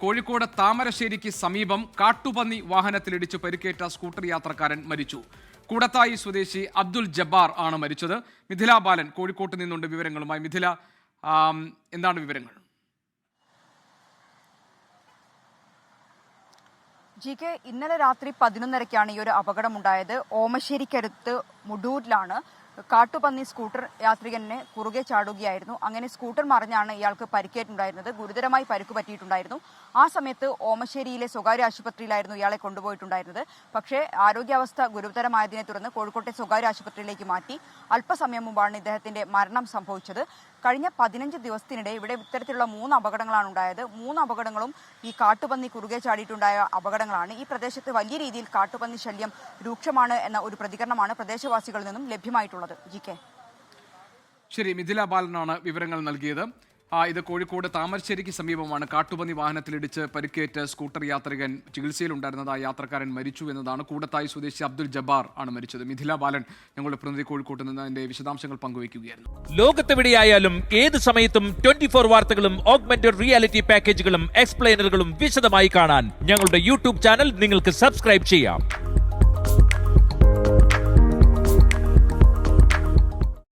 കോഴിക്കോട് താമരശ്ശേരിക്ക് സമീപം കാട്ടുപന്നി വാഹനത്തിലിടിച്ച് പരിക്കേറ്റ സ്കൂട്ടർ യാത്രക്കാരൻ മരിച്ചു. കൂടത്തായി സ്വദേശി അബ്ദുൽ ജബ്ബാർ ആണ് മരിച്ചത്. മിഥില ബാലൻ കോഴിക്കോട്ട് നിന്നുണ്ട് വിവരങ്ങളുമായി. മിഥില, എന്താണ് വിവരങ്ങൾ? ജി.കെ, ഇന്നലെ രാത്രി 11:30-ക്കാണ് ഈ ഒരു അപകടമുണ്ടായത്. ഓമശ്ശേരിക്കടുത്ത് മുടൂരിലാണ് കാട്ടുപന്നി സ്കൂട്ടർ യാത്രികനെ കുറുകെ ചാടുകയായിരുന്നു. അങ്ങനെ സ്കൂട്ടർ മറിഞ്ഞാണ് ഇയാൾക്ക് പരിക്കേറ്റുണ്ടായിരുന്നത്. ഗുരുതരമായി പരിക്ക് പറ്റിയിട്ടുണ്ടായിരുന്നു. ആ സമയത്ത് ഓമശ്ശേരിയിലെ സ്വകാര്യ ആശുപത്രിയിലായിരുന്നു ഇയാളെ കൊണ്ടുപോയിട്ടുണ്ടായിരുന്നത്. പക്ഷേ ആരോഗ്യാവസ്ഥ ഗുരുതരമായതിനെ തുടർന്ന് കോഴിക്കോട്ടെ സ്വകാര്യ ആശുപത്രിയിലേക്ക് മാറ്റി. അല്പസമയം മുമ്പാണ് ഇദ്ദേഹത്തിന്റെ മരണം സംഭവിച്ചത്. കഴിഞ്ഞ 15 ദിവസത്തിനിടെ ഇവിടെ ഇത്തരത്തിലുള്ള 3 അപകടങ്ങളാണ് ഉണ്ടായത്. 3 അപകടങ്ങളും ഈ കാട്ടുപന്നി കുറുകെ ചാടിയിട്ടുണ്ടായ അപകടങ്ങളാണ്. ഈ പ്രദേശത്ത് വലിയ രീതിയിൽ കാട്ടുപന്നി ശല്യം രൂക്ഷമാണ് എന്ന ഒരു പ്രതികരണമാണ് പ്രദേശവാസികളിൽ നിന്നും ലഭ്യമായിട്ടുള്ളത്. ജി.കെ. ശരി, മിഥില ബാലനാണ് വിവരങ്ങൾ നൽകിയത്. ഇത് കോഴിക്കോട് താമരശ്ശേരിക്ക് സമീപമാണ് കാട്ടുപന്നി വാഹനത്തിലിടിച്ച് പരിക്കേറ്റ് സ്കൂട്ടർ യാത്രികൻ ചികിത്സയിലുണ്ടായിരുന്നത്. ആ യാത്രക്കാരൻ മരിച്ചു എന്നതാണ്. കൂടത്തായി സ്വദേശി അബ്ദുൽ ജബ്ബാർ ആണ് മരിച്ചത്. മിഥില ബാലൻ ഞങ്ങളുടെ പ്രതിനിധി കോഴിക്കോട്ട് നിന്ന് അതിന്റെ വിശദാംശങ്ങൾ പങ്കുവയ്ക്കുകയായിരുന്നു. ലോകത്തെവിടെയായാലും ഏത് സമയത്തും 24 വാർത്തകളും ഓഗ്മെന്റഡ് റിയാലിറ്റി പാക്കേജുകളും എക്സ്പ്ലെയിനറുകളും വിശദമായി കാണാൻ ഞങ്ങളുടെ യൂട്യൂബ് ചാനൽ നിങ്ങൾക്ക് സബ്സ്ക്രൈബ് ചെയ്യാം.